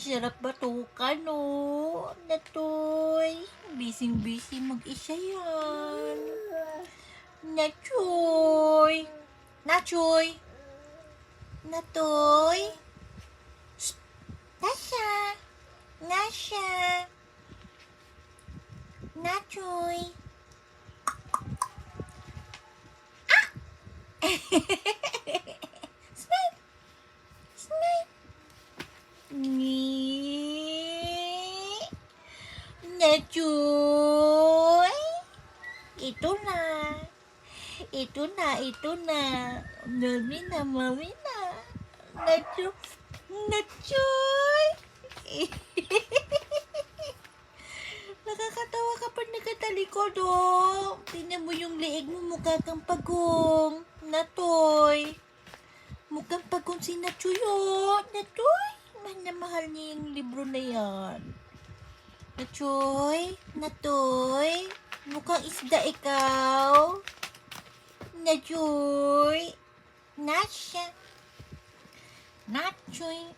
sarap batukan, no? Natoy, busy mag-isa yan. Nachoy! Nachoy! Natoy! Shh! Nasha! Nasha! Nachoy! Ah! Smile! Smile! Nachoy! Ito na! Ito na. Mami na. Nachoy! Nakakatawa ka pa nakatalikod, oh. Tingnan mo yung leeg mo, mukha kang pagong. Natoy. Mukhang pagong si Nachoy, oh. Natoy. Mahal na mahal niya yung libro na yan. Nachoy. Mukhang isda ikaw. Nachoy. Nasha. Nachoy.